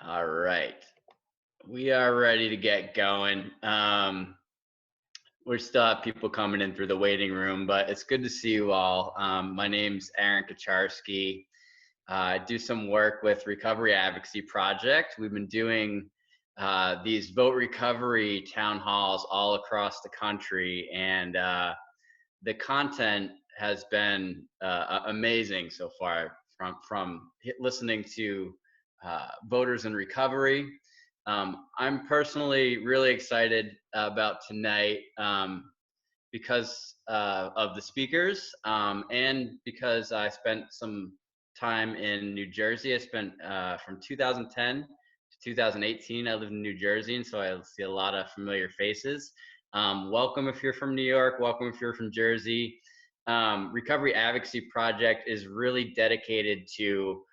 All right. We are ready to get going. We still have people coming in through the waiting room, but it's good to see you all. My name's Aaron Kacharski. I do some work with Recovery Advocacy Project. We've been doing these vote recovery town halls all across the country, and the content has been amazing so far. From listening to voters in recovery. I'm personally really excited about tonight because of the speakers and because I spent some time in New Jersey. I spent from 2010 to 2018. I lived in New Jersey, and so I see a lot of familiar faces. Welcome if you're from New York. Welcome if you're from Jersey. Recovery Advocacy Project is really dedicated to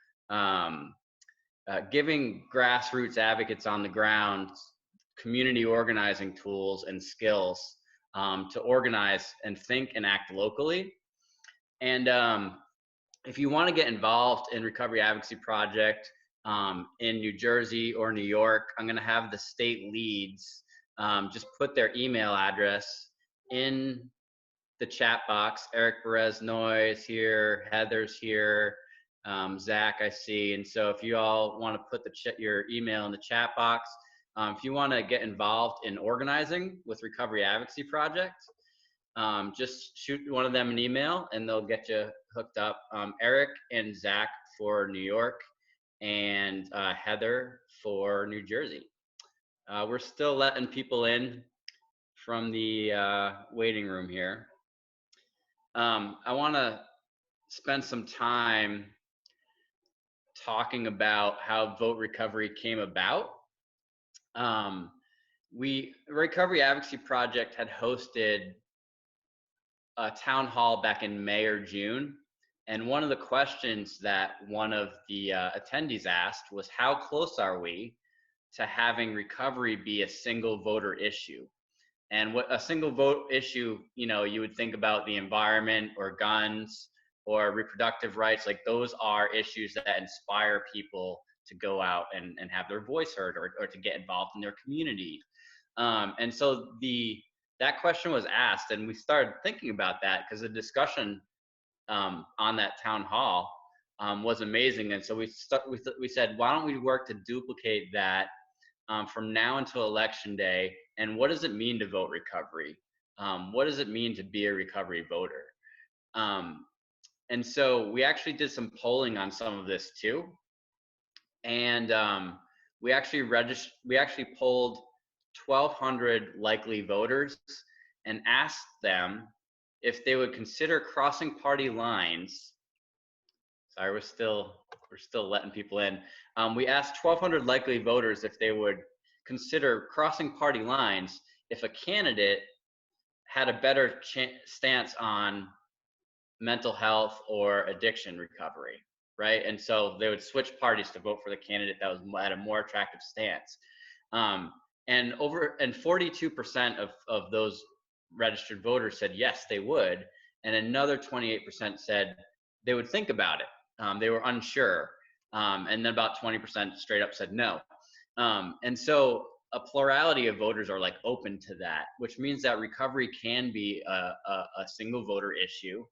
giving grassroots advocates on the ground community organizing tools and skills to organize and think and act locally. And if you want to get involved in Recovery Advocacy Project in New Jersey or New York, I'm going to have the state leads just put their email address in the chat box. Eric Bereznoy is here, Heather's here, Zach I see. And so if you all want to put your email in the chat box, if you want to get involved in organizing with Recovery Advocacy Project, just shoot one of them an email and they'll get you hooked up. Eric and Zach for New York and Heather for New Jersey. We're still letting people in from the waiting room here. I want to spend some time talking about how vote recovery came about. Recovery Advocacy Project had hosted a town hall back in May or June. And one of the questions that one of the attendees asked was, how close are we to having recovery be a single voter issue? And what a single vote issue, you would think about the environment or guns or reproductive rights. Like those are issues that inspire people to go out and have their voice heard or to get involved in their community. And so that question was asked, and we started thinking about that because the discussion on that town hall was amazing. And so we said, why don't we work to duplicate that from now until election day? And what does it mean to vote recovery? What does it mean to be a recovery voter? And so we actually did some polling on some of this too. And we actually polled 1,200 likely voters and asked them if they would consider crossing party lines. Sorry, we're still letting people in. We asked 1,200 likely voters if they would consider crossing party lines if a candidate had a better stance on mental health or addiction recovery, right? And so they would switch parties to vote for the candidate that had a more attractive stance. And 42% of those registered voters said yes, they would, and another 28% said they would think about it. They were unsure, and then about 20% straight up said no. And so a plurality of voters are like open to that, which means that recovery can be a single voter issue.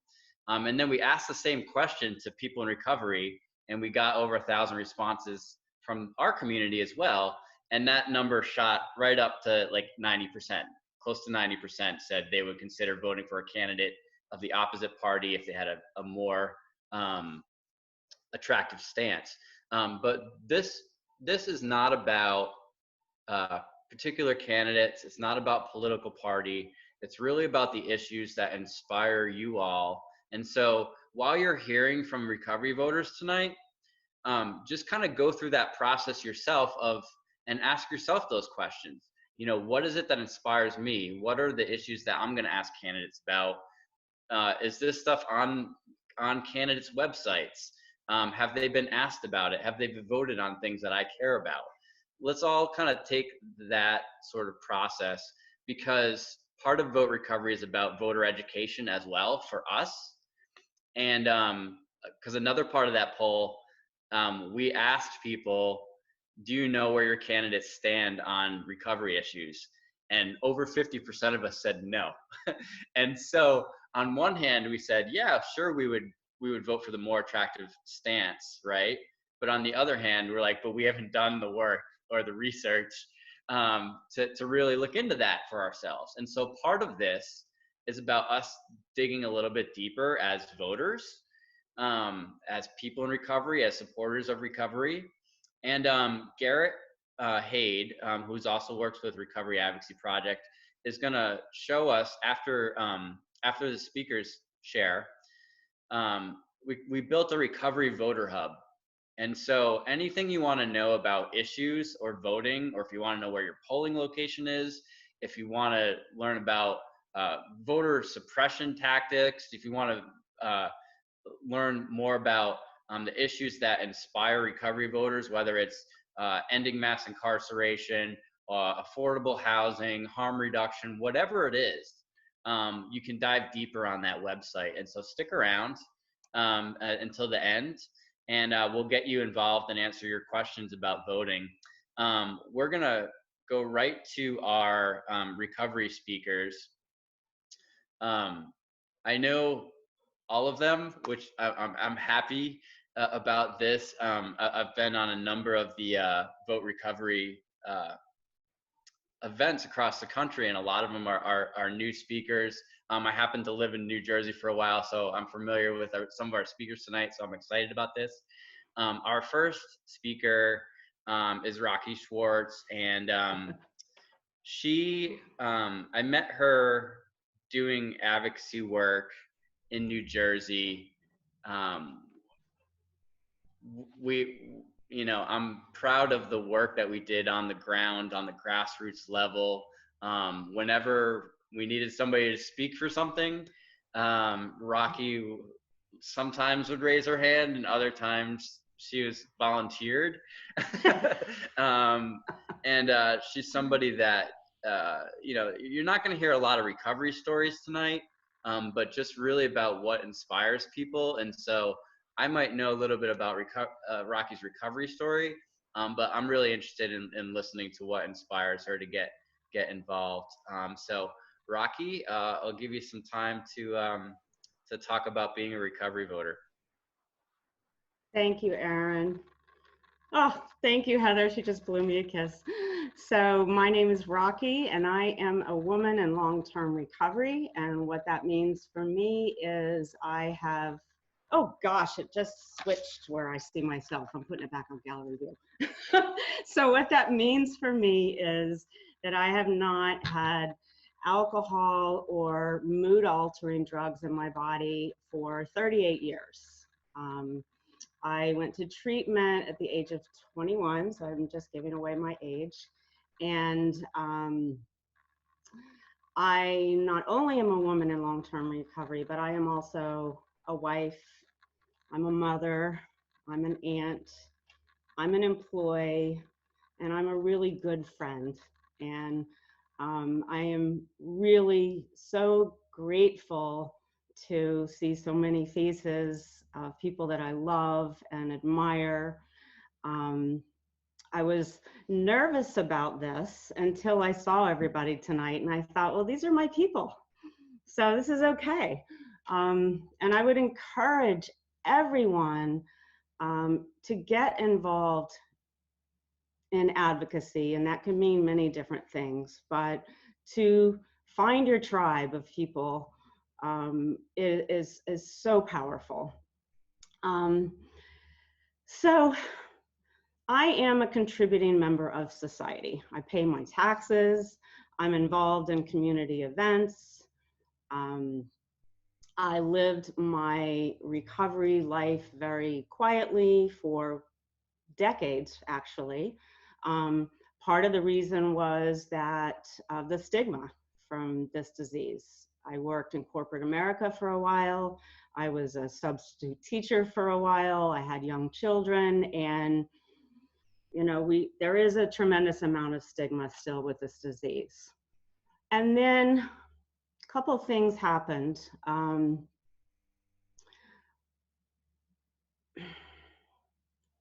And then we asked the same question to people in recovery, and we got over 1,000 responses from our community as well. And that number shot right up to like 90%, close to 90% said they would consider voting for a candidate of the opposite party if they had a more attractive stance. But this is not about particular candidates. It's not about political party. It's really about the issues that inspire you all. And so while you're hearing from recovery voters tonight, just kind of go through that process yourself and ask yourself those questions. What is it that inspires me? What are the issues that I'm going to ask candidates about? Is this stuff on candidates' websites? Have they been asked about it? Have they been voted on things that I care about? Let's all kind of take that sort of process, because part of vote recovery is about voter education as well for us. And because another part of that poll, we asked people, do you know where your candidates stand on recovery issues? And over 50% of us said no. And so on one hand, we said, yeah, sure, we would vote for the more attractive stance, right? But on the other hand, we're like, but we haven't done the work or the research to really look into that for ourselves. And so part of this is about us digging a little bit deeper as voters, as people in recovery, as supporters of recovery. And Garrett Haid, who's also works with Recovery Advocacy Project, is going to show us after the speakers share. We built a recovery voter hub. And so anything you want to know about issues or voting, or if you want to know where your polling location is, if you want to learn about voter suppression tactics, if you want to learn more about the issues that inspire recovery voters, whether it's ending mass incarceration, affordable housing, harm reduction, whatever it is, you can dive deeper on that website. And so stick around until the end, and we'll get you involved and answer your questions about voting. We're going to go right to our recovery speakers. I know all of them, which I'm happy about this. I've been on a number of the vote recovery events across the country, and a lot of them are new speakers. I happen to live in New Jersey for a while, so I'm familiar with some of our speakers tonight, so I'm excited about this. Our first speaker is Rocky Schwartz, and I met her doing advocacy work in New Jersey. I'm proud of the work that we did on the ground, on the grassroots level. Whenever we needed somebody to speak for something, Rocky sometimes would raise her hand, and other times she was volunteered. And she's somebody that, you're not going to hear a lot of recovery stories tonight, but just really about what inspires people. And so I might know a little bit about Rocky's recovery story, but I'm really interested in listening to what inspires her to get involved. So Rocky, I'll give you some time to talk about being a recovery voter. Thank you, Aaron. Oh, thank you, Heather. She just blew me a kiss. So my name is Rocky, and I am a woman in long-term recovery. And what that means for me is I have, oh gosh, it just switched where I see myself. I'm putting it back on gallery view. So what that means for me is that I have not had alcohol or mood-altering drugs in my body for 38 years. I went to treatment at the age of 21, so I'm just giving away my age. And I not only am a woman in long-term recovery, but I am also a wife, I'm a mother, I'm an aunt, I'm an employee, and I'm a really good friend. And I am really so grateful to see so many faces of people that I love and admire. I was nervous about this until I saw everybody tonight, and I thought, well, these are my people, so this is okay. And I would encourage everyone to get involved in advocacy, and that can mean many different things, but to find your tribe of people is so powerful. So I am a contributing member of society. I pay my taxes. I'm involved in community events. I lived my recovery life very quietly for decades, actually. Part of the reason was that the stigma from this disease. I worked in corporate America for a while. I was a substitute teacher for a while. I had young children, and there is a tremendous amount of stigma still with this disease. And then a couple things happened.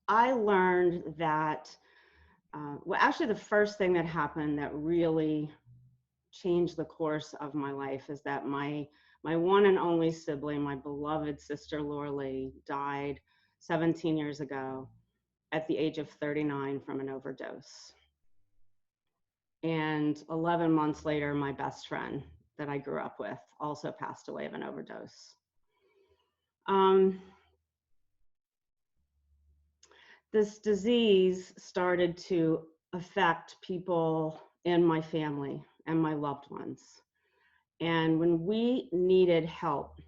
I learned that well, actually, the first thing that happened that really changed the course of my life is that my one and only sibling, my beloved sister Laura Lee, died 17 years ago at the age of 39 from an overdose. And 11 months later, my best friend that I grew up with also passed away of an overdose. This disease started to affect people in my family and my loved ones. And when we needed help,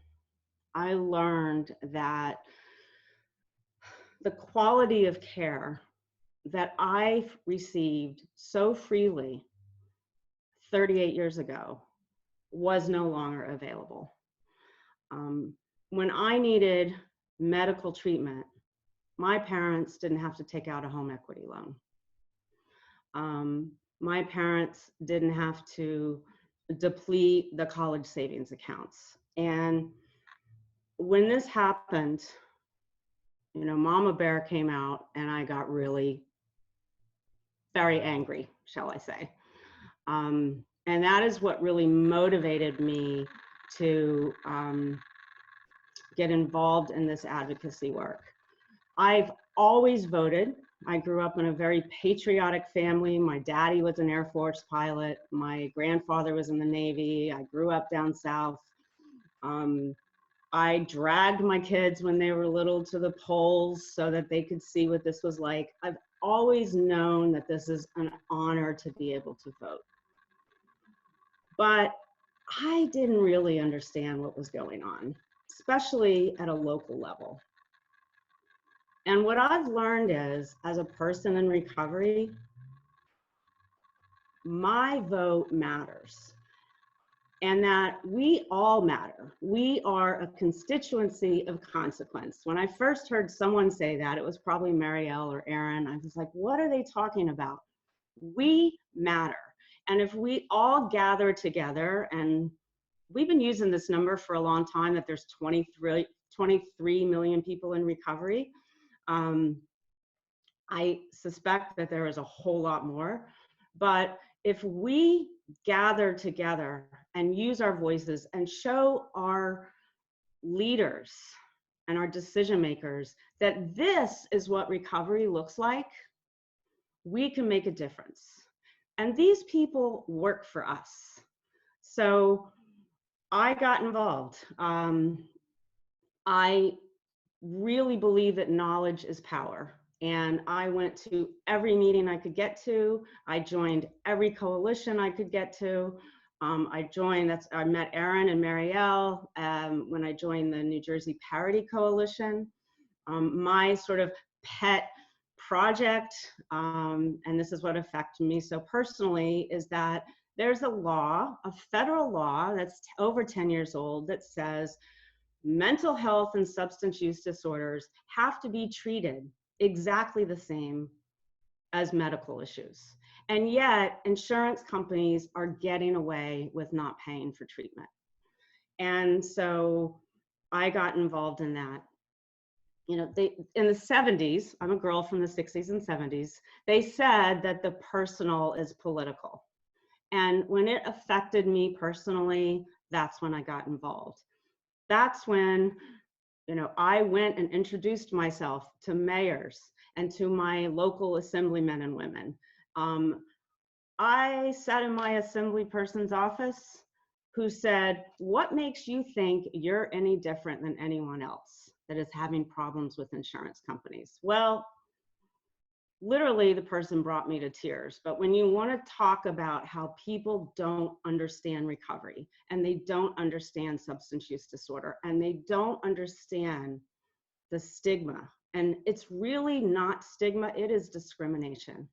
I learned that the quality of care that I received so freely 38 years ago was no longer available. When I needed medical treatment, my parents didn't have to take out a home equity loan. My parents didn't have to deplete the college savings accounts. And when this happened, you know, Mama Bear came out and I got really very angry, shall I say. And that is what really motivated me to get involved in this advocacy work. I've always voted. I grew up in a very patriotic family. My daddy was an Air Force pilot. My grandfather was in the Navy. I grew up down south. I dragged my kids when they were little to the polls so that they could see what this was like. I've always known that this is an honor to be able to vote. But I didn't really understand what was going on, especially at a local level. And what I've learned is, as a person in recovery, my vote matters. And that we all matter. We are a constituency of consequence. When I first heard someone say that, it was probably Marielle or Aaron. I was like, what are they talking about? We matter. And if we all gather together, and we've been using this number for a long time, that there's 23 million people in recovery. I suspect that there is a whole lot more. But if we gather together and use our voices and show our leaders and our decision makers that this is what recovery looks like, we can make a difference. And these people work for us. So I got involved. I really believe that knowledge is power. And I went to every meeting I could get to. I joined every coalition I could get to. I met Aaron and Marielle when I joined the New Jersey Parity Coalition. My sort of pet project, and this is what affected me so personally, is that there's a law, a federal law that's over 10 years old that says mental health and substance use disorders have to be treated exactly the same as medical issues. And yet insurance companies are getting away with not paying for treatment. And so I got involved in that. You know, in the 70s, I'm a girl from the 60s and 70s, they said that the personal is political. And when it affected me personally, that's when I got involved. That's when, you know, I went and introduced myself to mayors and to my local assemblymen and women. I sat in my assembly person's office who said, what makes you think you're any different than anyone else that is having problems with insurance companies? Well, literally the person brought me to tears. But when you want to talk about how people don't understand recovery and they don't understand substance use disorder and they don't understand the stigma, and it's really not stigma, it is discrimination.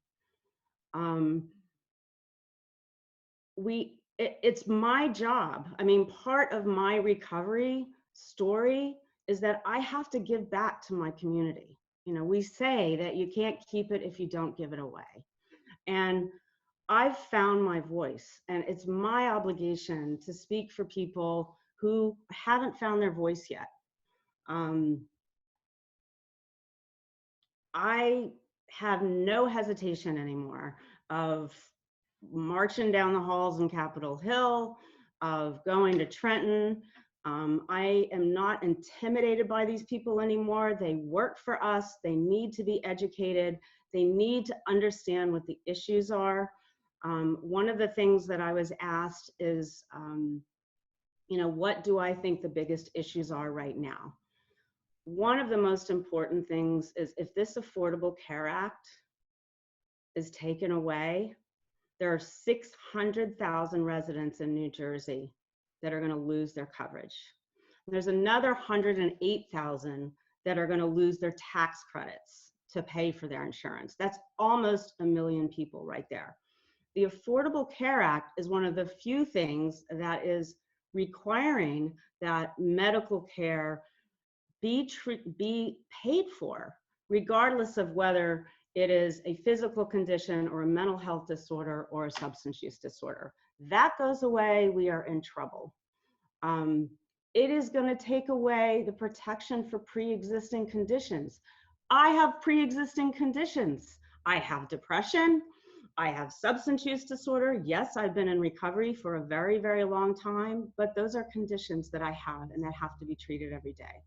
It's my job. I mean, part of my recovery story is that I have to give back to my community. You know, we say that you can't keep it if you don't give it away. And I've found my voice, and it's my obligation to speak for people who haven't found their voice yet. have no hesitation anymore of marching down the halls in Capitol Hill, of going to Trenton. I am not intimidated by these people anymore. They work for us. They need to be educated. They need to understand what the issues are. One of the things that I was asked is, what do I think the biggest issues are right now? One of the most important things is if this Affordable Care Act is taken away, there are 600,000 residents in New Jersey that are going to lose their coverage. There's another 108,000 that are going to lose their tax credits to pay for their insurance. That's almost 1 million people right there. The Affordable Care Act is one of the few things that is requiring that medical care be paid for, regardless of whether it is a physical condition or a mental health disorder or a substance use disorder. That goes away, we are in trouble. It is going to take away the protection for pre-existing conditions. I have pre-existing conditions. I have depression. I have substance use disorder. Yes, I've been in recovery for a very, very long time, but those are conditions that I have and that have to be treated every day.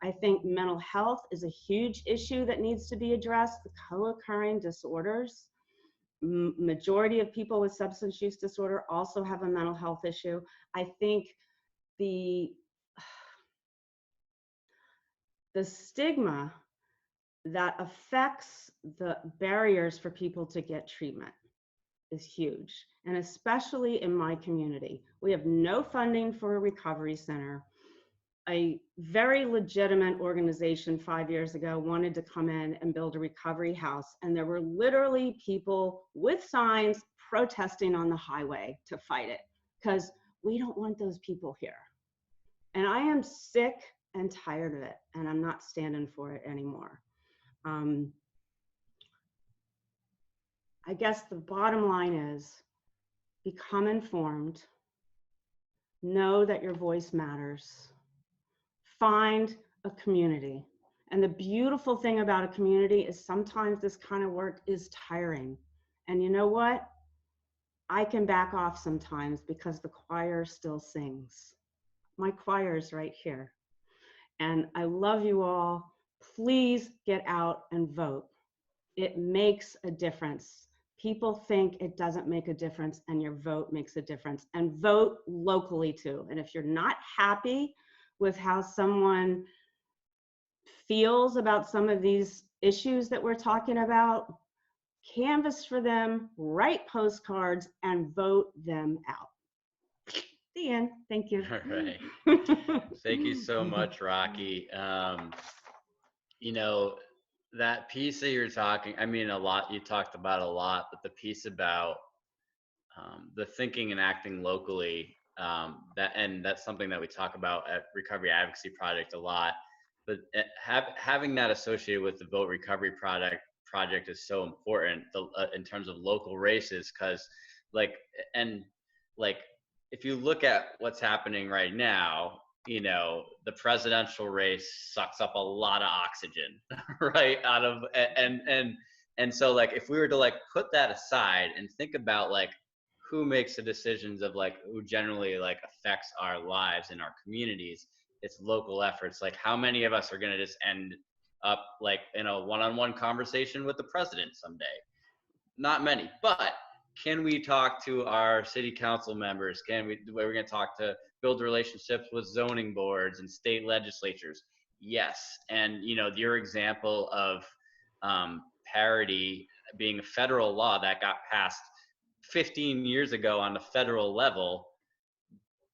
I think mental health is a huge issue that needs to be addressed, the co-occurring disorders. Majority of people with substance use disorder also have a mental health issue. I think the stigma that affects the barriers for people to get treatment is huge, and especially in my community. We have no funding for a recovery center. A very legitimate organization 5 years ago wanted to come in and build a recovery house, and there were literally people with signs protesting on the highway to fight it because we don't want those people here. And I am sick and tired of it, and I'm not standing for it anymore. I guess the bottom line is become informed, know that your voice matters, find a community. And the beautiful thing about a community is sometimes this kind of work is tiring. And you know what? I can back off sometimes because the choir still sings. My choir is right here. And I love you all. Please get out and vote. It makes a difference. People think it doesn't make a difference, and your vote makes a difference. And vote locally too. And if you're not happy with how someone feels about some of these issues that we're talking about, canvass for them, write postcards, and vote them out. The end. Thank you. All right. Thank you so much, Rocky. That piece that you're talking, I mean, a lot, you talked about a lot, but the piece about the thinking and acting locally, that's something that we talk about at Recovery Advocacy Project a lot. But having that associated with the Vote Recovery Project is so important in terms of local races, because if you look at what's happening right now, the presidential race sucks up a lot of oxygen, right? And so if we were to put that aside and think about who makes the decisions of who generally affects our lives in our communities, it's local efforts. How many of us are going to just end up in a one-on-one conversation with the president someday? Not many. But can we talk to our city council members? We're going to talk to build relationships with zoning boards and state legislatures? Yes. And your example of parity being a federal law that got passed 15 years ago on the federal level,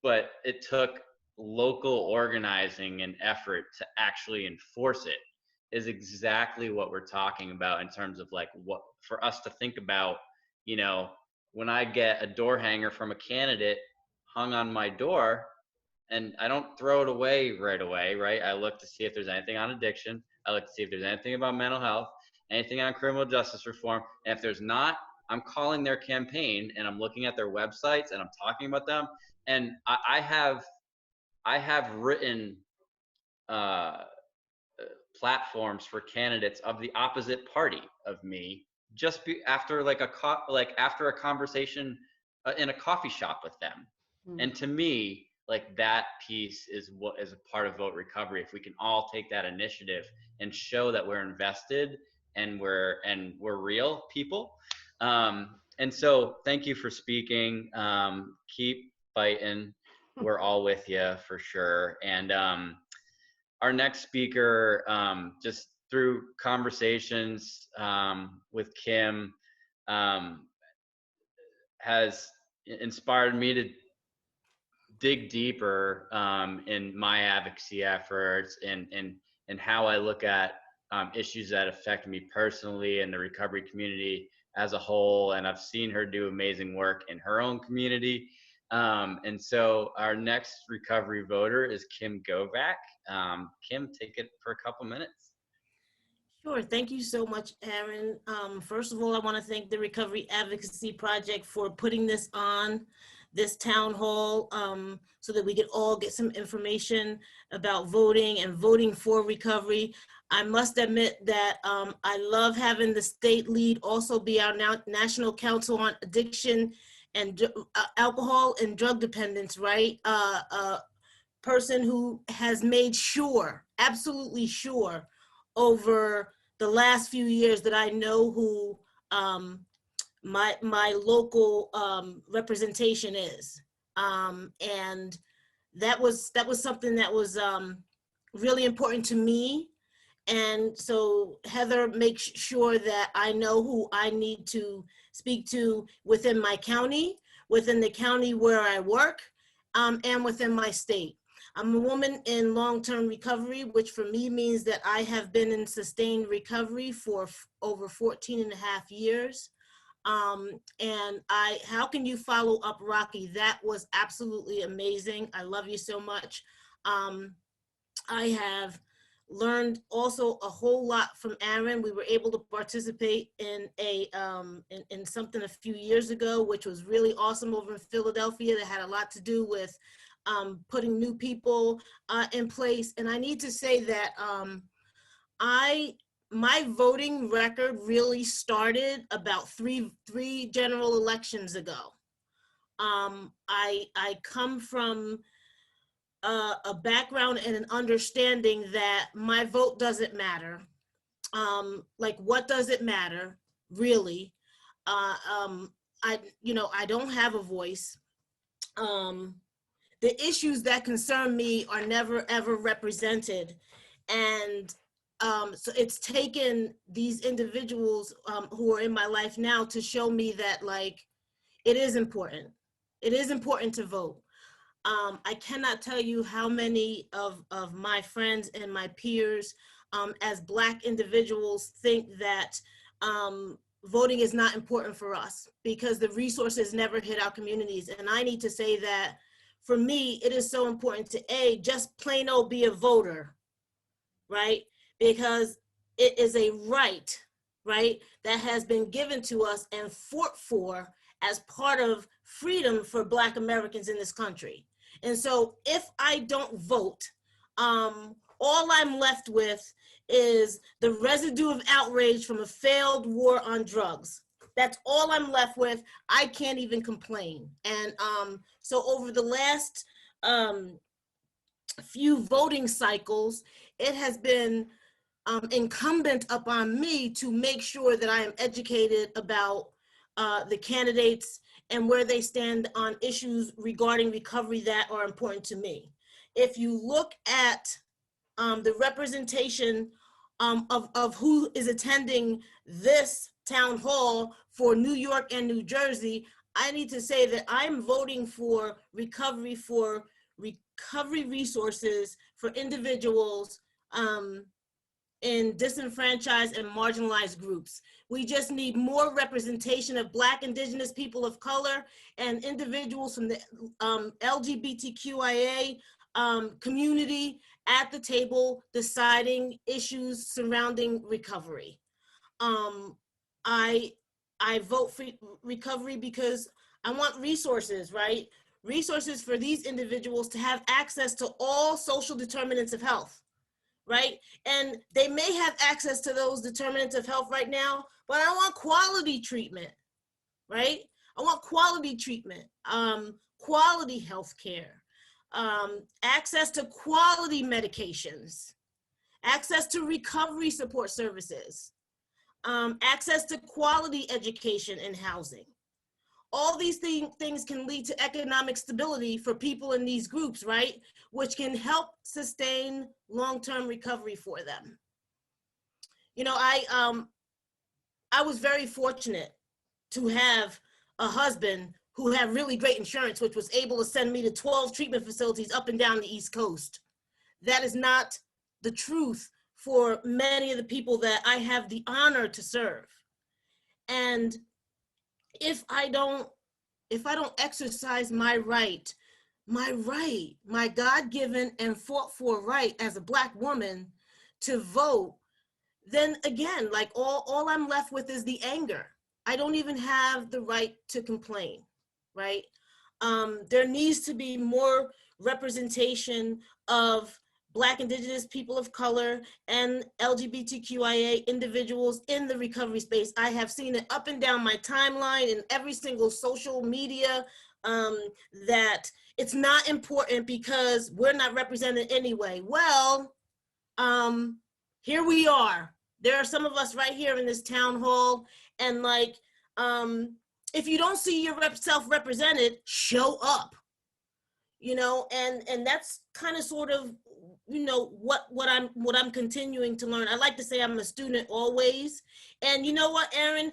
but it took local organizing and effort to actually enforce it, is exactly what we're talking about in terms of what for us to think about. When I get a door hanger from a candidate hung on my door, and I don't throw it away right away, right? I look to see if there's anything on addiction. I look to see if there's anything about mental health, anything on criminal justice reform. And if there's not, I'm calling their campaign and I'm looking at their websites and I'm talking about them. And I have written platforms for candidates of the opposite party of me, just after like after a conversation in a coffee shop with them. And to me, like, that piece is what is a part of vote recovery. If we can all take that initiative and show that we're invested and we're real people. And so thank you for speaking. Keep fighting. We're all with you for sure. And our next speaker, just through conversations with Kim, has inspired me to dig deeper in my advocacy efforts and how I look at issues that affect me personally and the recovery community as a whole. And I've seen her do amazing work in her own community. And so our next recovery voter is Kim Govak. Kim, take it for a couple minutes. Sure. Thank you so much, Aaron. First of all, I want to thank the Recovery Advocacy Project for putting this on, this town hall, so that we could all get some information about voting and voting for recovery. I must admit that I love having the state lead also be our National Council on Addiction and Alcohol and Drug Dependence, right? Person who has made sure, absolutely sure, over the last few years that I know who my local representation is, and that was something that was really important to me. And so Heather makes sure that I know who I need to speak to within my county, within the county where I work, and within my state. I'm a woman in long-term recovery, which for me means that I have been in sustained recovery for over 14 and a half years. And how can you follow up Rocky? That was absolutely amazing. I love you so much. I have learned also a whole lot from Aaron. We were able to participate in in something a few years ago, which was really awesome over in Philadelphia, that had a lot to do with putting new people in place. And I need to say that my voting record really started about three general elections ago. I come from a background and an understanding that my vote doesn't matter. Like, what does it matter, really? I don't have a voice. The issues that concern me are never, ever represented. And so it's taken these individuals who are in my life now to show me that, like, it is important. It is important to vote. I cannot tell you how many of my friends and my peers as Black individuals think that voting is not important for us because the resources never hit our communities. And I need to say that for me, it is so important to just plain old be a voter, right? Because it is a right, right, that has been given to us and fought for as part of freedom for Black Americans in this country. And so if I don't vote, all I'm left with is the residue of outrage from a failed war on drugs. That's all I'm left with. I can't even complain. And so over the last few voting cycles, it has been incumbent upon me to make sure that I am educated about the candidates and where they stand on issues regarding recovery that are important to me. If you look at the representation of who is attending this town hall for New York and New Jersey, I need to say that I'm voting for recovery resources for individuals in disenfranchised and marginalized groups. We just need more representation of Black, Indigenous, people of color, and individuals from the LGBTQIA community at the table deciding issues surrounding recovery. I vote for recovery because I want resources, right? Resources for these individuals to have access to all social determinants of health, right? And they may have access to those determinants of health right now, but I want quality treatment, right? I want quality treatment, quality health care, access to quality medications, access to recovery support services, access to quality education and housing. All these things can lead to economic stability for people in these groups, right? Which can help sustain long-term recovery for them. You know, I was very fortunate to have a husband who had really great insurance, which was able to send me to 12 treatment facilities up and down the East Coast. That is not the truth for many of the people that I have the honor to serve. And if I don't exercise my right, my God-given and fought for right as a Black woman to vote, then again, like all I'm left with is the anger. I don't even have the right to complain, right? There needs to be more representation of Black, Indigenous, people of color, and LGBTQIA individuals in the recovery space. I have seen it up and down my timeline in every single social media, that it's not important because we're not represented anyway. Well, here we are. There are some of us right here in this town hall, and like, if you don't see yourself represented, show up. You know, and that's kind of sort of, you know, what I'm continuing to learn. I like to say I'm a student always. And you know what, Aaron,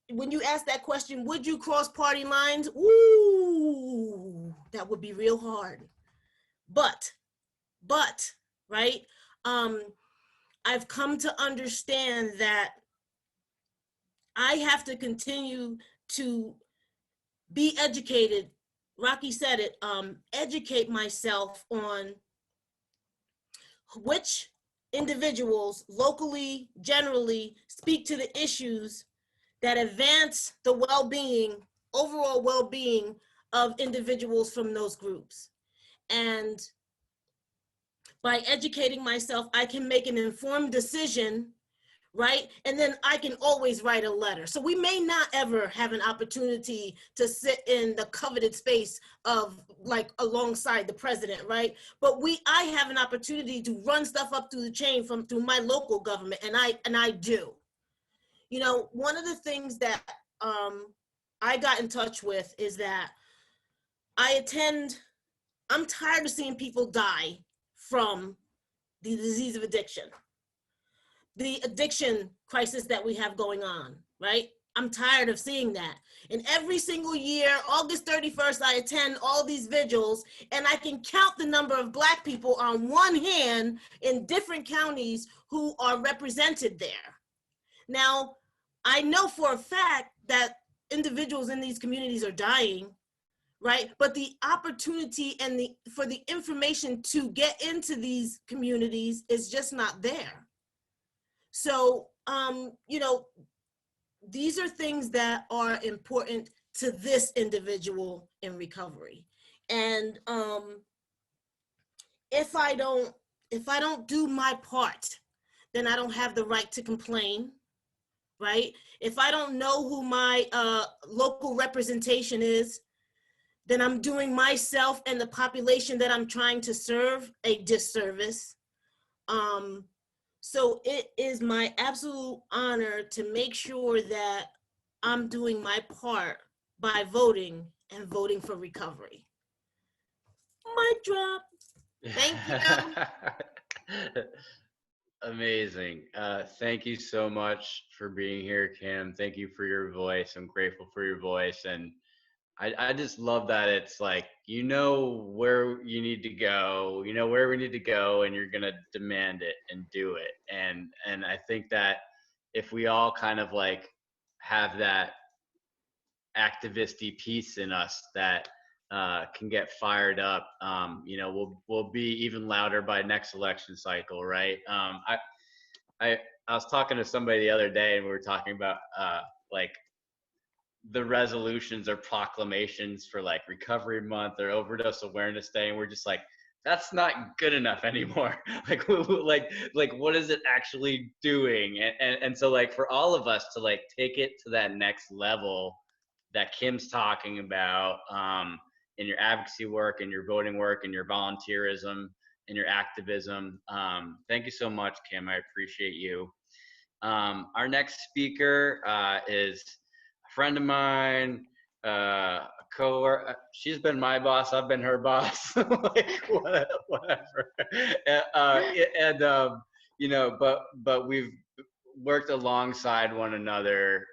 when you asked that question, would you cross party lines? Ooh, that would be real hard. But, right? I've come to understand that I have to continue to be educated. Rocky said it, educate myself on which individuals locally, generally, speak to the issues that advance the well-being, overall well-being of individuals from those groups. And by educating myself, I can make an informed decision, right? And then I can always write a letter. So we may not ever have an opportunity to sit in the coveted space of like alongside the president, right? But I have an opportunity to run stuff up through the chain through my local government, and I do. You know, one of the things that I got in touch with is that I'm tired of seeing people die from the disease of addiction, the addiction crisis that we have going on, right? I'm tired of seeing that. And every single year, August 31st, I attend all these vigils, and I can count the number of Black people on one hand in different counties who are represented there. Now, I know for a fact that individuals in these communities are dying, right? But the opportunity and for the information to get into these communities is just not there. So, you know, these are things that are important to this individual in recovery. And if I don't do my part, then I don't have the right to complain, right? If I don't know who my local representation is, then I'm doing myself and the population that I'm trying to serve a disservice. So it is my absolute honor to make sure that I'm doing my part by voting and voting for recovery. Mic drop. Thank you. Amazing. Thank you so much for being here, Kim. Thank you for your voice. I'm grateful for your voice. And I just love that it's like, you know where you need to go, you know where we need to go, and you're going to demand it and do it. And I think that if we all kind of like have that activisty piece in us that can get fired up, you know, we'll be even louder by next election cycle, right? I was talking to somebody the other day, and we were talking about like the resolutions or proclamations for like Recovery Month or Overdose Awareness Day, and we're just like, that's not good enough anymore. like what is it actually doing? And so like for all of us to like take it to that next level that Kim's talking about, in your advocacy work, in your voting work, in your volunteerism, in your activism. Thank you so much, Kim. I appreciate you. Our next speaker is a friend of mine, a coworker. She's been my boss. I've been her boss. Like whatever. You know, but we've worked alongside one another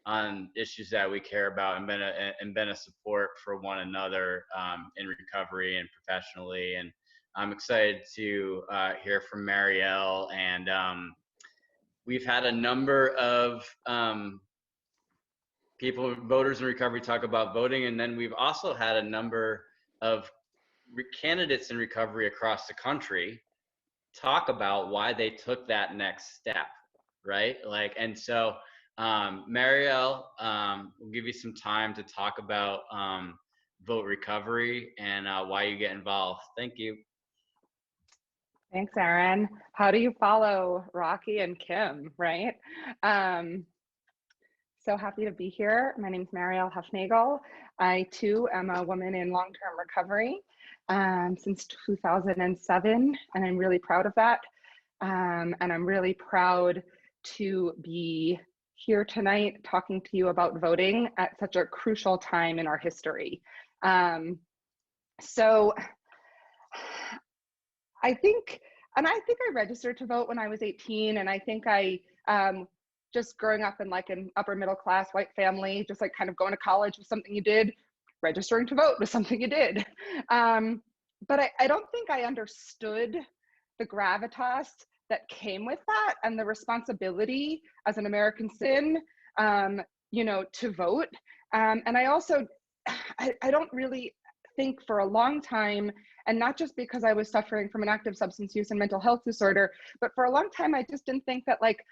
on issues that we care about, and been a support for one another in recovery and professionally. And I'm excited to hear from Marielle. And we've had a number of people, voters in recovery, talk about voting, and then we've also had a number of candidates in recovery across the country talk about why they took that next step, right? Like, and so Marielle, we'll give you some time to talk about vote recovery and why you get involved. Thank you. Thanks, Aaron. How do you follow Rocky and Kim, right? So happy to be here. My name is Marielle Hufnagel. I too am a woman in long-term recovery since 2007, and I'm really proud of that. And I'm really proud to be here tonight talking to you about voting at such a crucial time in our history. So I think I registered to vote when I was 18, and I think I just growing up in like an upper middle class white family, just like kind of going to college was something you did, registering to vote was something you did. But I don't think I understood the gravitas that came with that and the responsibility as an American citizen, you know, to vote. And I also, I don't really think for a long time, and not just because I was suffering from an active substance use and mental health disorder, but for a long time, I just didn't think that like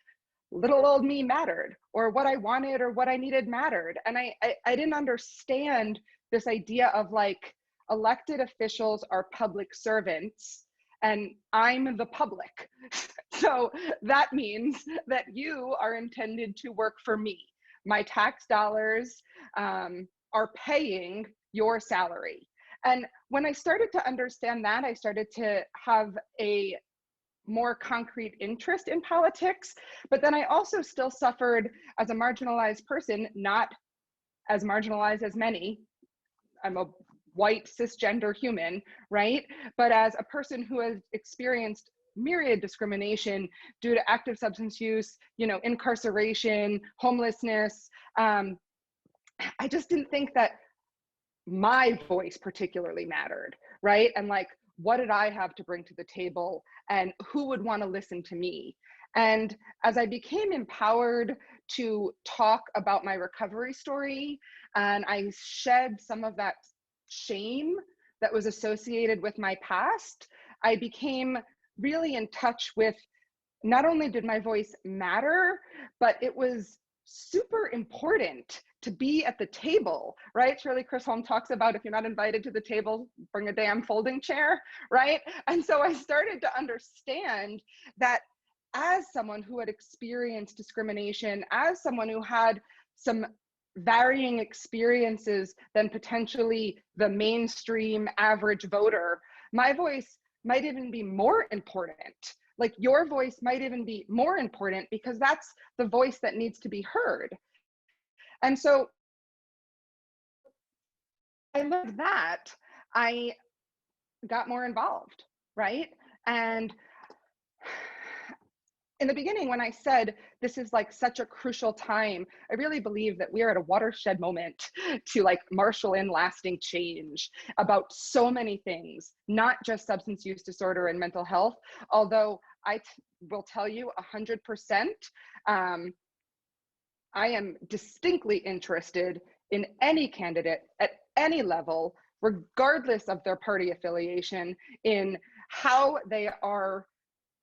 little old me mattered, or what I wanted or what I needed mattered. And I didn't understand this idea of like elected officials are public servants and I'm the public. So that means that you are intended to work for me. My tax dollars are paying your salary. And when I started to understand that, I started to have a more concrete interest in politics, but then I also still suffered as a marginalized person, not as marginalized as many. I'm a white cisgender human, right? But as a person who has experienced myriad discrimination due to active substance use, you know, incarceration, homelessness, I just didn't think that my voice particularly mattered, right? And like, what did I have to bring to the table, and who would want to listen to me? And as I became empowered to talk about my recovery story, and I shed some of that shame that was associated with my past, I became really in touch with, not only did my voice matter, but it was super important to be at the table, right? Shirley Chisholm talks about, if you're not invited to the table, bring a damn folding chair, right? And so I started to understand that as someone who had experienced discrimination, as someone who had some varying experiences than potentially the mainstream average voter, my voice might even be more important. Like your voice might even be more important, because that's the voice that needs to be heard. And so I learned that, I got more involved, right? And in the beginning, when I said this is like such a crucial time, I really believe that we are at a watershed moment to like marshal in lasting change about so many things, not just substance use disorder and mental health. Although I will tell you 100%, I am distinctly interested in any candidate at any level, regardless of their party affiliation, in how they are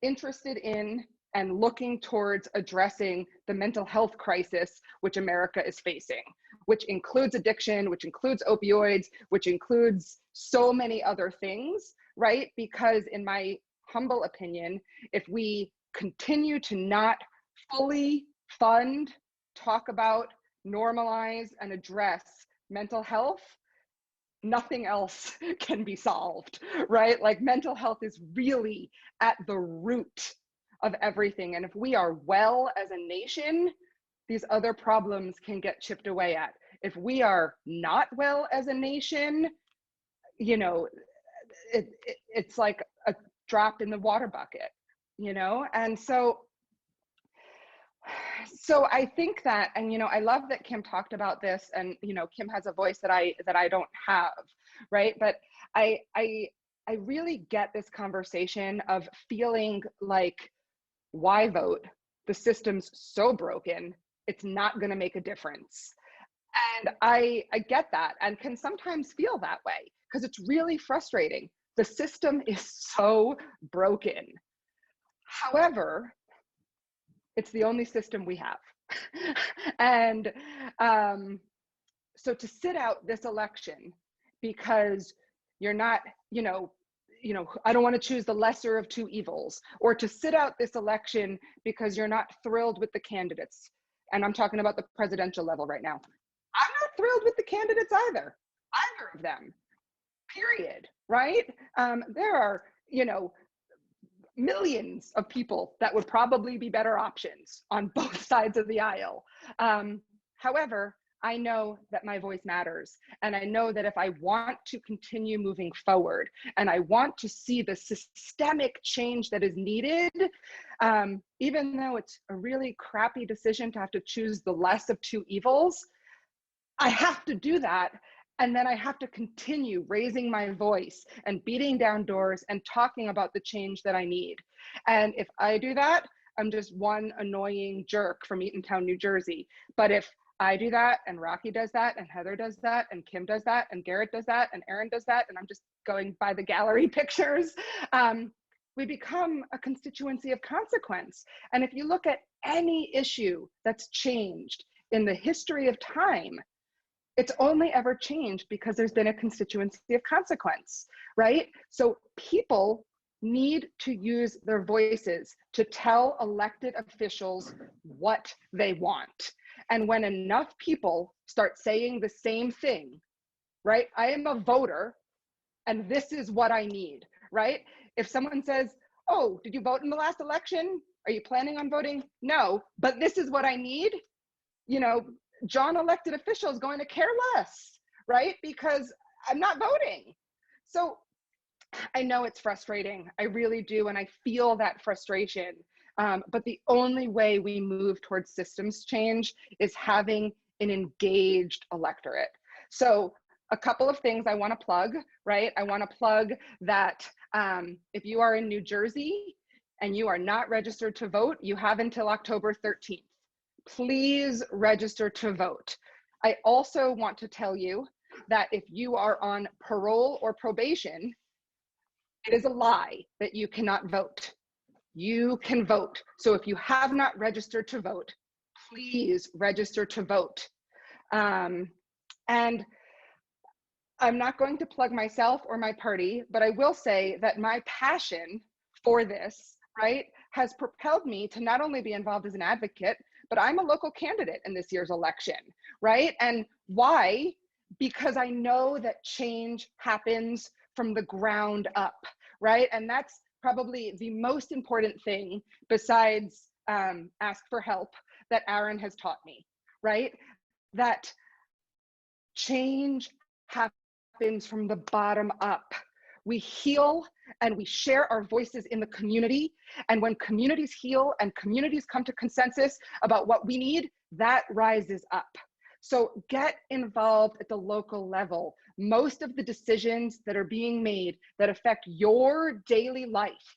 interested in and looking towards addressing the mental health crisis which America is facing, which includes addiction, which includes opioids, which includes so many other things, right? Because in my humble opinion, if we continue to not fully fund, talk about, normalize, and address mental health, nothing else can be solved, right? Like mental health is really at the root of everything. And if we are well as a nation, these other problems can get chipped away at. If we are not well as a nation, you know, it's like a drop in the water bucket, you know? And so I think that, and you know, I love that Kim talked about this, and you know, Kim has a voice that I don't have, right? But I really get this conversation of feeling like, why vote? The system's so broken, it's not going to make a difference. And I get that, and can sometimes feel that way because it's really frustrating. The system is so broken. However, it's the only system we have. And so to sit out this election because you're not, you know, I don't want to choose the lesser of two evils, or to sit out this election because you're not thrilled with the candidates. And I'm talking about the presidential level right now. I'm not thrilled with the candidates either of them, period, right? There are, you know, millions of people that would probably be better options on both sides of the aisle. However, I know that my voice matters. And I know that if I want to continue moving forward and I want to see the systemic change that is needed, even though it's a really crappy decision to have to choose the less of two evils, I have to do that. And then I have to continue raising my voice and beating down doors and talking about the change that I need. And if I do that, I'm just one annoying jerk from Eatontown, New Jersey. But if I do that, and Rocky does that, and Heather does that, and Kim does that, and Garrett does that, and Aaron does that, and I'm just going by the gallery pictures, we become a constituency of consequence. And if you look at any issue that's changed in the history of time, it's only ever changed because there's been a constituency of consequence, right? So people need to use their voices to tell elected officials what they want. And when enough people start saying the same thing, right? I am a voter and this is what I need, right? If someone says, oh, did you vote in the last election? Are you planning on voting? No, but this is what I need. You know, John elected official is going to care less, right? Because I'm not voting. So I know it's frustrating. I really do. And I feel that frustration. But the only way we move towards systems change is having an engaged electorate. So a couple of things I want to plug, right? I want to plug that if you are in New Jersey and you are not registered to vote, you have until October 13th. Please register to vote. I also want to tell you that if you are on parole or probation, it is a lie that you cannot vote. You can vote. So if you have not registered to vote, please register to vote. And I'm not going to plug myself or my party, but I will say that my passion for this, right, has propelled me to not only be involved as an advocate, but I'm a local candidate in this year's election, right? And why? Because I know that change happens from the ground up, right? And that's probably the most important thing besides ask for help that Aaron has taught me, right? That change happens from the bottom up. We heal and we share our voices in the community. And when communities heal and communities come to consensus about what we need, that rises up. So get involved at the local level. Most of the decisions that are being made that affect your daily life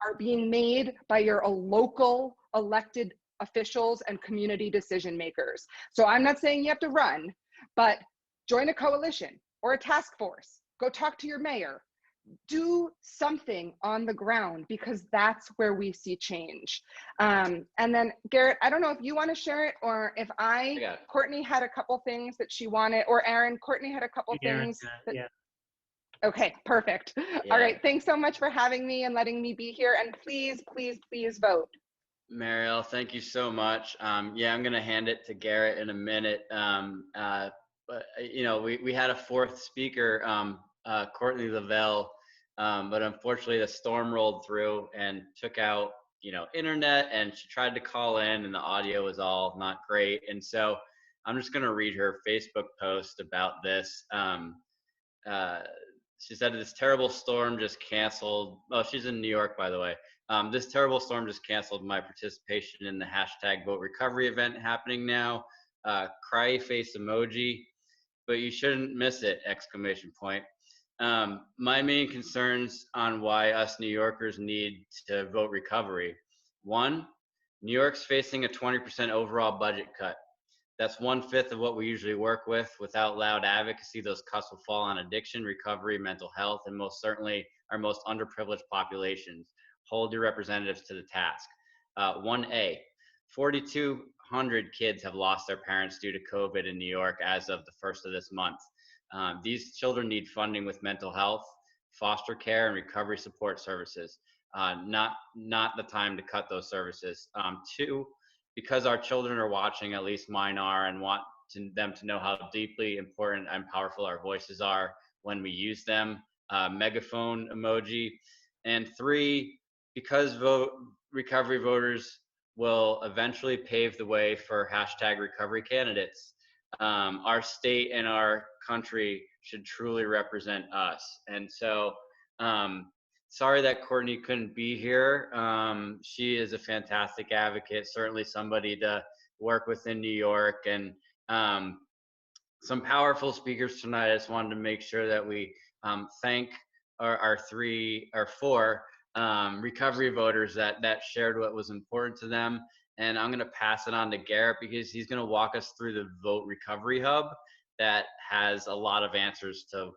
are being made by your local elected officials and community decision makers. So I'm not saying you have to run, but join a coalition or a task force. Go talk to your mayor. do something on the ground, because that's where we see change. And then Garrett, I don't know if you want to share it, or if Courtney had a couple things that she wanted, or Aaron, Courtney had a couple things. Yeah. Okay, perfect. Yeah. All right, thanks so much for having me and letting me be here. And please, please, please vote. Mariel, thank you so much. Yeah, I'm going to hand it to Garrett in a minute. But, you know, we had a fourth speaker, Courtney Lavelle, but unfortunately the storm rolled through and took out, you know, internet, and she tried to call in and the audio was all not great. And so I'm just going to read her Facebook post about this. She said, this terrible storm just canceled. Oh, she's in New York, by the way. This terrible storm just canceled my participation in the hashtag Vote Recovery event happening now. Cry face emoji, but you shouldn't miss it, exclamation point. My main concerns on why us New Yorkers need to vote recovery. 1, New York's facing a 20% overall budget cut. That's 1/5 of what we usually work with. Without loud advocacy, those cuts will fall on addiction, recovery, mental health, and most certainly our most underprivileged populations. Hold your representatives to the task. 1A, 4,200 kids have lost their parents due to COVID in New York as of the 1st of this month. These children need funding with mental health, foster care, and recovery support services. Not the time to cut those services. 2, because our children are watching, at least mine are, and want them to know how deeply important and powerful our voices are when we use them. Megaphone emoji. And 3, because recovery voters will eventually pave the way for hashtag recovery candidates. Our state and our country should truly represent us. And so, sorry that Courtney couldn't be here. She is a fantastic advocate, certainly somebody to work with in New York, and some powerful speakers tonight. I just wanted to make sure that we thank our 4 recovery voters that shared what was important to them. And I'm going to pass it on to Garrett, because he's going to walk us through the Vote Recovery Hub that has a lot of answers to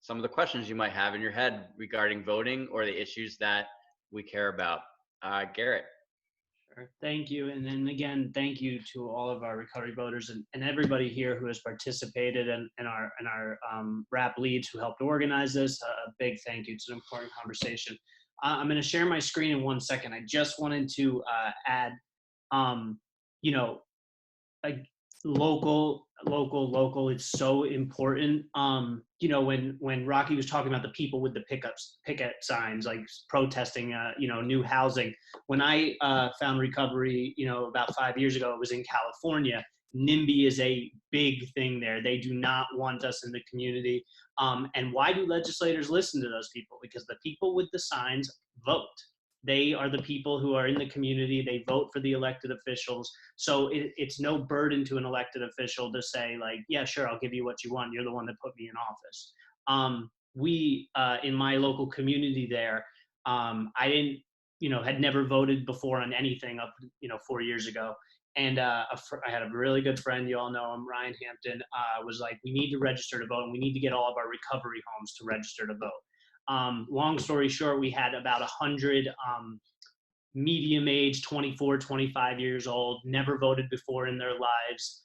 some of the questions you might have in your head regarding voting or the issues that we care about. Garrett. Sure. Thank you. And then again, thank you to all of our recovery voters and everybody here who has participated, and our RAP leads who helped organize this. A big thank you. It's an important conversation. I'm going to share my screen in 1 second. I just wanted to add, you know, like local, it's so important. You know, when Rocky was talking about the people with the picket signs, like protesting, you know, new housing. When I found recovery, you know, about 5 years ago, it was in California. NIMBY is a big thing there. They do not want us in the community. And why do legislators listen to those people? Because the people with the signs vote. They are the people who are in the community. They vote for the elected officials. So it's no burden to an elected official to say, like, yeah, sure, I'll give you what you want. You're the one that put me in office. We, in my local community there, I didn't, you know, had never voted before on anything up, you know, 4 years ago. And I had a really good friend, you all know him, Ryan Hampton, was like, we need to register to vote, and we need to get all of our recovery homes to register to vote. Long story short, we had about 100 medium age, 24, 25 years old, never voted before in their lives,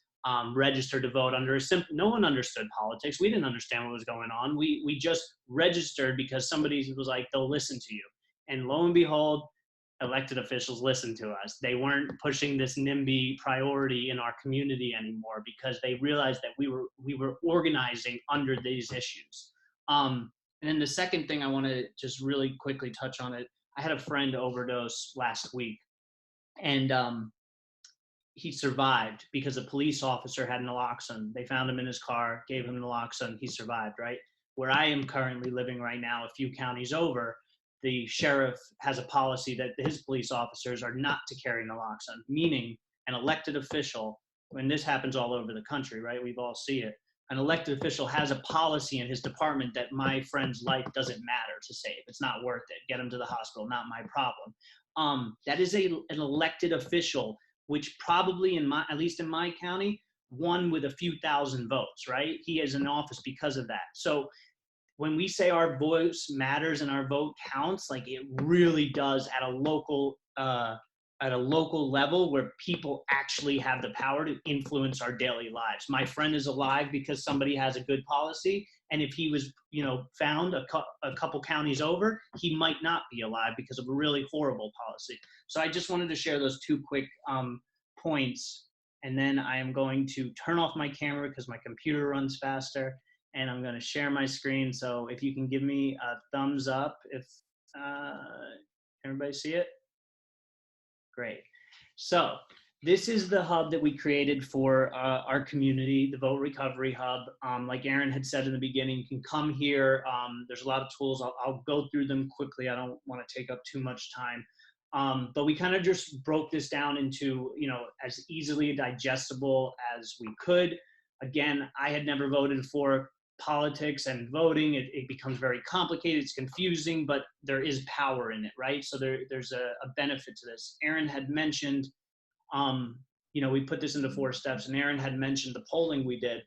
registered to vote under a simple, no one understood politics. We didn't understand what was going on. We just registered because somebody was like, they'll listen to you. And lo and behold, elected officials listened to us. They weren't pushing this NIMBY priority in our community anymore because they realized that we were organizing under these issues. And then the second thing I want to just really quickly touch on it. I had a friend overdose last week, and he survived because a police officer had naloxone. They found him in his car, gave him naloxone, he survived, right? Where I am currently living right now, a few counties over, the sheriff has a policy that his police officers are not to carry naloxone, meaning an elected official, when this happens all over the country, right? We've all seen it. An elected official has a policy in his department that my friend's life doesn't matter to save. It's not worth it. Get him to the hospital, not my problem. That is an elected official, which probably at least in my county, won with a few thousand votes, right? He is in office because of that. So when we say our voice matters and our vote counts, like it really does at a local level where people actually have the power to influence our daily lives. My friend is alive because somebody has a good policy. And if he was, found a couple counties over, he might not be alive because of a really horrible policy. So I just wanted to share those two quick points. And then I am going to turn off my camera because my computer runs faster. And I'm going to share my screen. So if you can give me a thumbs up, if everybody see it? Great. So this is the hub that we created for our community, the Vote Recovery Hub. Like Aaron had said in the beginning, you can come here. There's a lot of tools. I'll go through them quickly. I don't want to take up too much time. But we kind of just broke this down into, as easily digestible as we could. Again, I had never voted for politics and voting. It becomes very complicated. It's confusing, but there is power in it, right? So there's a benefit to this. Aaron had mentioned, we put this into 4 steps, and Aaron had mentioned the polling we did.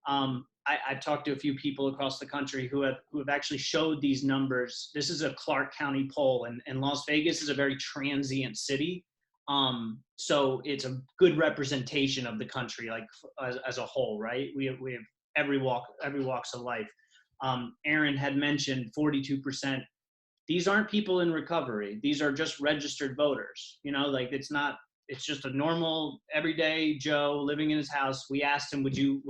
I've talked to a few people across the country who have actually showed these numbers. This is a Clark County poll, and Las Vegas is a very transient city. So it's a good representation of the country, like as a whole, right? We have every walks of life. Aaron had mentioned 42%. These aren't people in recovery. These are just registered voters. It's just a normal everyday Joe living in his house. We asked him, would you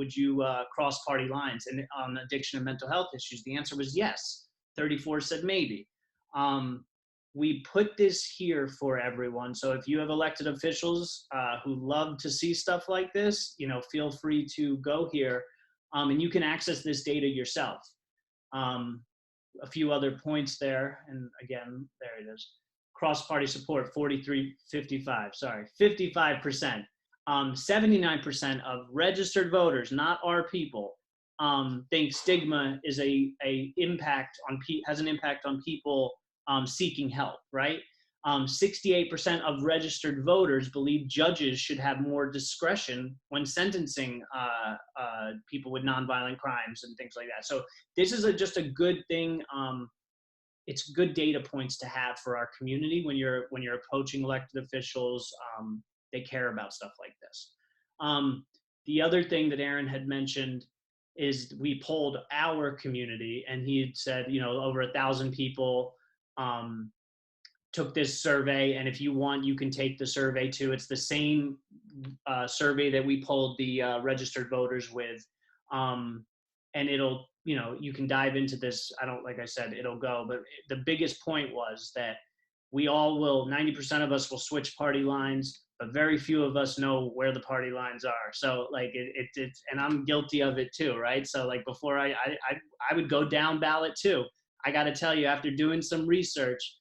cross party lines and on addiction and mental health issues? The answer was yes. 34 said maybe. We put this here for everyone. So if you have elected officials who love to see stuff like this, feel free to go here. And you can access this data yourself. A few other points there. And again, there it is. Cross-party support, 55%. 79% of registered voters, not our people, think stigma is has an impact on people seeking help, right? 68% of registered voters believe judges should have more discretion when sentencing people with nonviolent crimes and things like that. So this is just a good thing. It's good data points to have for our community when you're approaching elected officials. They care about stuff like this. The other thing that Aaron had mentioned is we polled our community, and he had said, over 1,000 people took this survey, and if you want, you can take the survey too. It's the same survey that we polled the registered voters with, and it'll, you can dive into this. Like I said, it'll go, but the biggest point was that we all will, 90% of us will switch party lines, but very few of us know where the party lines are. So like it's, and I'm guilty of it too, right? So like before I would go down ballot too. I got to tell you, after doing some research,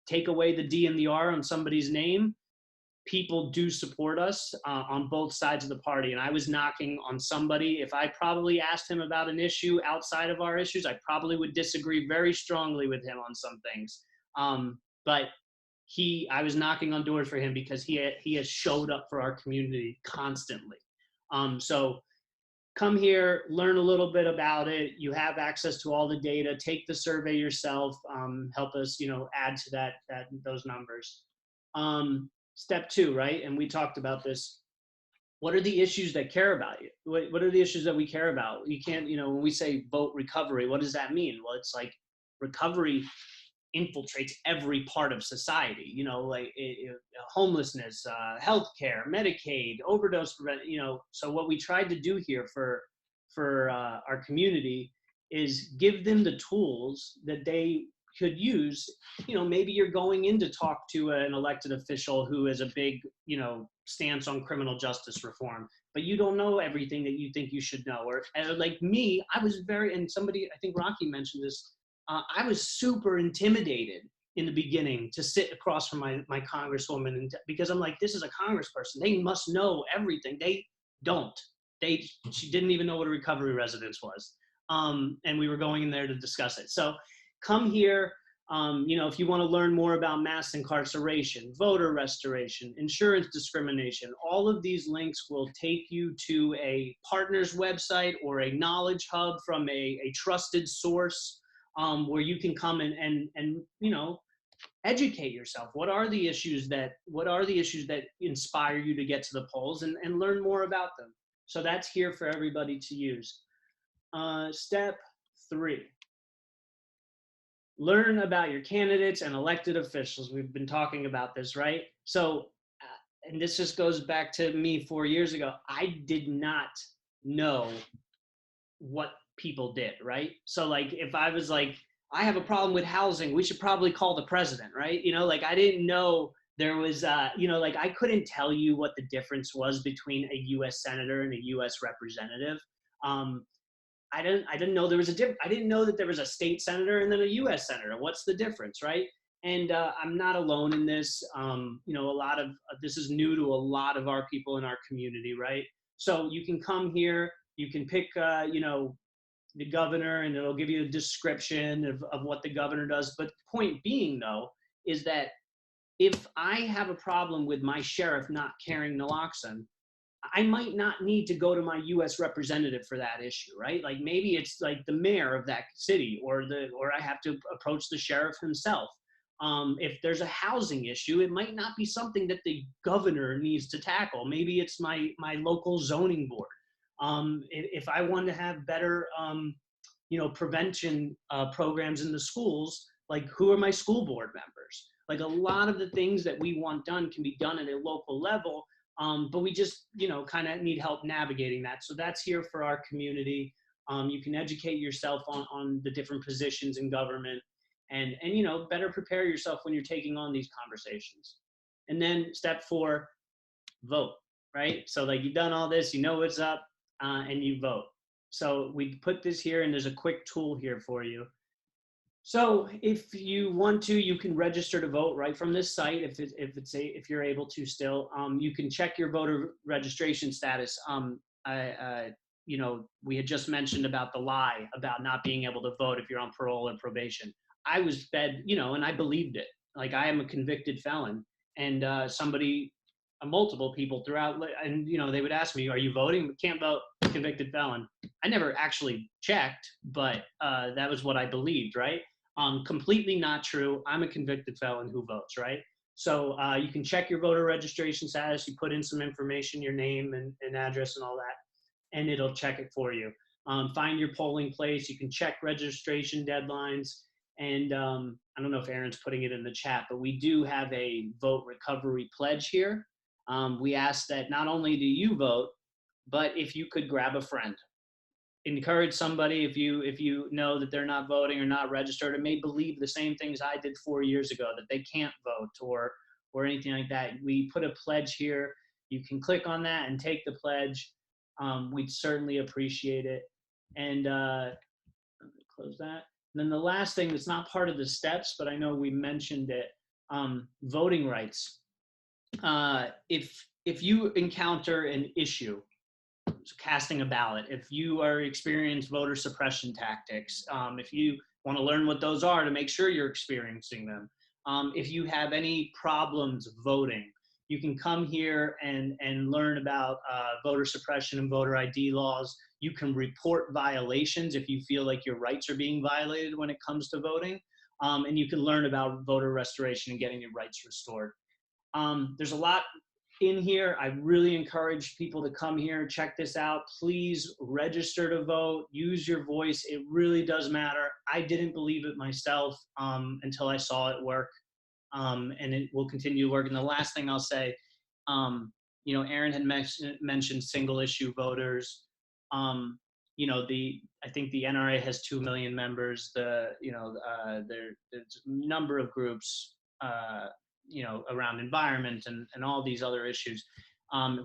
take away the D and the R on somebody's name, people do support us on both sides of the party. And I was knocking on somebody. If I probably asked him about an issue outside of our issues, I probably would disagree very strongly with him on some things. But I was knocking on doors for him because he has showed up for our community constantly. So come here, learn a little bit about it. You have access to all the data. Take the survey yourself. Help us, add to those numbers. Step 2, right? And we talked about this. What are the issues that care about you? What are the issues that we care about? You can't, when we say vote recovery, what does that mean? Well, it's like recovery infiltrates every part of society, like homelessness, healthcare, Medicaid, overdose prevention, so what we tried to do here for our community is give them the tools that they could use. Maybe you're going in to talk to an elected official who has a big, stance on criminal justice reform, but you don't know everything that you think you should know. Or like me, I was and somebody, I think Rocky mentioned this, I was super intimidated in the beginning to sit across from my congresswoman, and because I'm like, this is a congressperson. They must know everything. They don't. She didn't even know what a recovery residence was. And we were going in there to discuss it. So come here. You know, if you want to learn more about mass incarceration, voter restoration, insurance discrimination, all of these links will take you to a partner's website or a knowledge hub from a trusted source, where you can come and you know, educate yourself. What are the issues that inspire you to get to the polls, and learn more about them. So that's here for everybody to use. Step 3. Learn about your candidates and elected officials. We've been talking about this, right? So, and this just goes back to me 4 years ago. I did not know what people did, right? So like, if I was like, I have a problem with housing, we should probably call the president, right? You know, like I didn't know there was, you know, like I couldn't tell you what the difference was between a U.S. senator and a U.S. representative. I didn't know there was a difference. I didn't know that there was a state senator and then a U.S. senator. What's the difference, right? And I'm not alone in this. You know, a lot of this is new to a lot of our people in our community, right? So you can come here, you can pick, you know, the governor, and it'll give you a description of what the governor does. But the point being, though, is that if I have a problem with my sheriff not carrying naloxone, I might not need to go to my U.S. representative for that issue, right? Like maybe it's like the mayor of that city, or I have to approach the sheriff himself. If there's a housing issue, it might not be something that the governor needs to tackle. Maybe it's my local zoning board. If I want to have better, you know, prevention programs in the schools, like who are my school board members? Like a lot of the things that we want done can be done at a local level. But we just, you know, kind of need help navigating that. So that's here for our community. You can educate yourself on the different positions in government, and, you know, better prepare yourself when you're taking on these conversations. And then step 4, vote, right? So like you've done all this, you know what's up, and you vote. So we put this here, and there's a quick tool here for you. So if you want to, you can register to vote right from this site. If you're able to still, you can check your voter registration status. You know, we had just mentioned about the lie about not being able to vote if you're on parole or probation. I was fed, you know, and I believed it. Like I am a convicted felon, and multiple people throughout, and you know, they would ask me, "Are you voting?" "Can't vote, convicted felon." I never actually checked, but that was what I believed, right? Completely not true. I'm a convicted felon who votes, right? So you can check your voter registration status. You put in some information, your name and address and all that, and it'll check it for you. Find your polling place. You can check registration deadlines. And I don't know if Aaron's putting it in the chat, but we do have a vote recovery pledge here. We ask that not only do you vote, but if you could grab a friend. Encourage somebody if you know that they're not voting or not registered and may believe the same things I did 4 years ago, that they can't vote or anything like that. We put a pledge here. You can click on that and take the pledge. We'd certainly appreciate it. And let me close that. And then the last thing that's not part of the steps, but I know we mentioned it, voting rights. If you encounter an issue, casting a ballot, if you are experiencing voter suppression tactics, if you want to learn what those are to make sure you're experiencing them, if you have any problems voting, you can come here and learn about voter suppression and voter ID laws. You can report violations if you feel like your rights are being violated when it comes to voting, and you can learn about voter restoration and getting your rights restored. There's a lot in here. I really encourage people to come here and check this out. Please register to vote, use your voice. It really does matter. I didn't believe it myself until I saw it work, and it will continue to work. And the last thing I'll say, you know, Aaron had mentioned single issue voters. You know, I think the NRA has 2 million members. There's a number of groups, you know, around environment and all these other issues.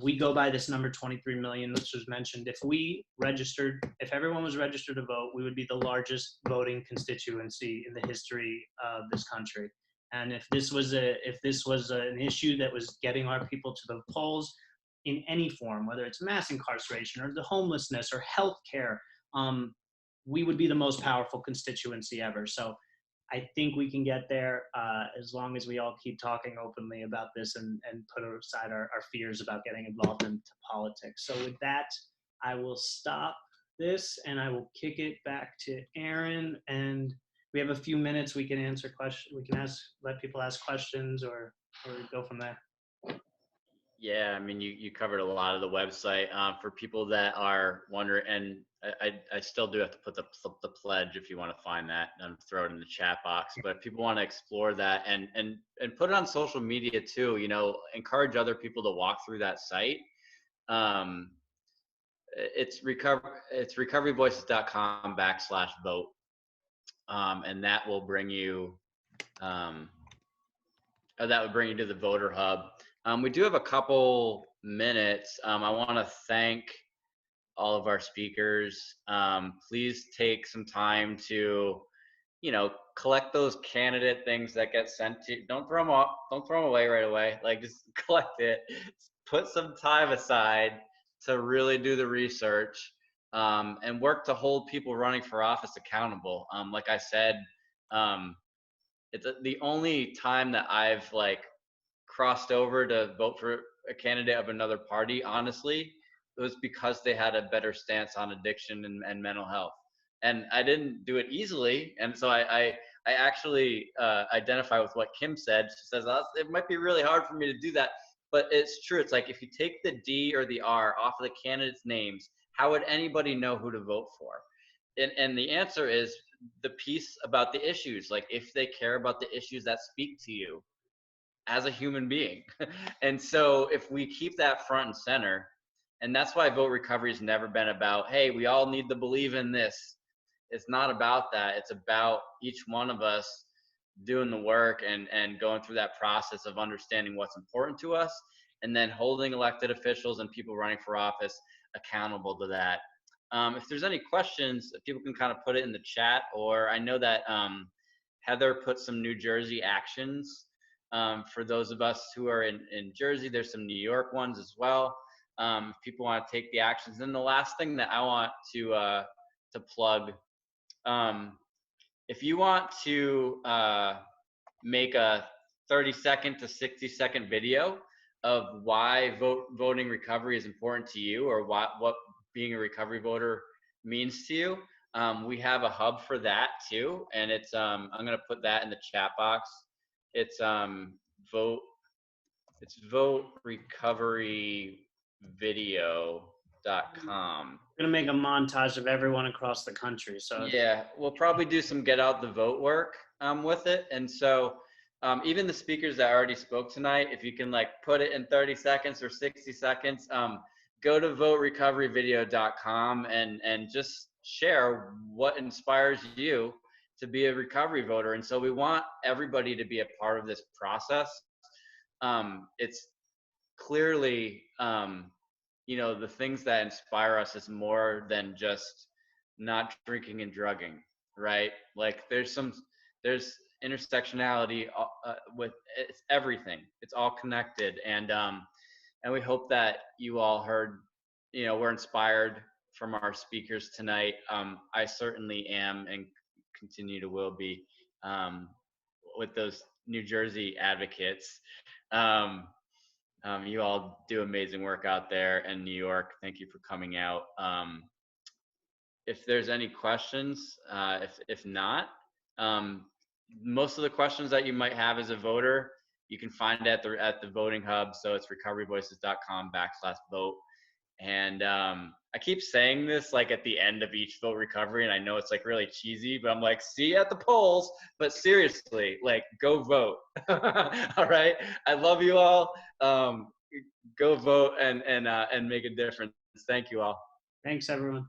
We go by this number 23 million, which was mentioned. If everyone was registered to vote, we would be the largest voting constituency in the history of this country. And if this was an issue that was getting our people to the polls in any form, whether it's mass incarceration or the homelessness or healthcare, we would be the most powerful constituency ever. So I think we can get there as long as we all keep talking openly about this and put aside our fears about getting involved into politics. So with that, I will stop this and I will kick it back to Aaron. And we have a few minutes. We can answer questions. We can let people ask questions or go from there. Yeah, I mean, you covered a lot of the website. For people that are wondering, and I still do have to put the pledge if you want to find that and throw it in the chat box. But if people want to explore that and put it on social media too, encourage other people to walk through that site. It's recoveryvoices.com/vote, and that will bring you that would bring you to the voter hub. We do have a couple minutes. I want to thank all of our speakers. Please take some time to, collect those candidate things that get sent to you. Don't throw them up. Don't throw them away right away. Like, just collect it. Put some time aside to really do the research, and work to hold people running for office accountable. Like I said, it's the only time that I've crossed over to vote for a candidate of another party, honestly, it was because they had a better stance on addiction and mental health. And I didn't do it easily. And so I actually identify with what Kim said. She says, it might be really hard for me to do that. But it's true. It's like, if you take the D or the R off of the candidates' names, how would anybody know who to vote for? And the answer is the piece about the issues. Like, if they care about the issues that speak to you as a human being. And so if we keep that front and center, and that's why vote recovery has never been about, hey, we all need to believe in this. It's not about that. It's about each one of us doing the work and going through that process of understanding what's important to us, and then holding elected officials and people running for office accountable to that. If there's any questions, people can kind of put it in the chat, or I know that Heather put some New Jersey actions. For those of us who are in Jersey, there's some New York ones as well. If people want to take the actions. And the last thing that I want to plug, if you want to make a 30-second to 60-second video of why voting recovery is important to you, or what being a recovery voter means to you, we have a hub for that too. And it's I'm going to put that in the chat box. It's voterecoveryvideo.com. We're gonna make a montage of everyone across the country. So yeah, we'll probably do some get out the vote work with it. And so even the speakers that already spoke tonight, if you can put it in 30 seconds or 60 seconds, go to voterecoveryvideo.com and just share what inspires you to be a recovery voter. And so we want everybody to be a part of this process. It's clearly, the things that inspire us is more than just not drinking and drugging, right? There's intersectionality with it's everything. It's all connected. And we hope that you all heard, we're inspired from our speakers tonight. I certainly am, and continue to will be, with those New Jersey advocates. You all do amazing work out there in New York. Thank you for coming out. If there's any questions, if not, most of the questions that you might have as a voter, you can find at the voting hub. So it's recoveryvoices.com/vote. And I keep saying this at the end of each vote recovery, and I know it's really cheesy, but I'm see you at the polls. But seriously, go vote. All right, I love you all. Go vote and make a difference. Thank you all. Thanks, everyone.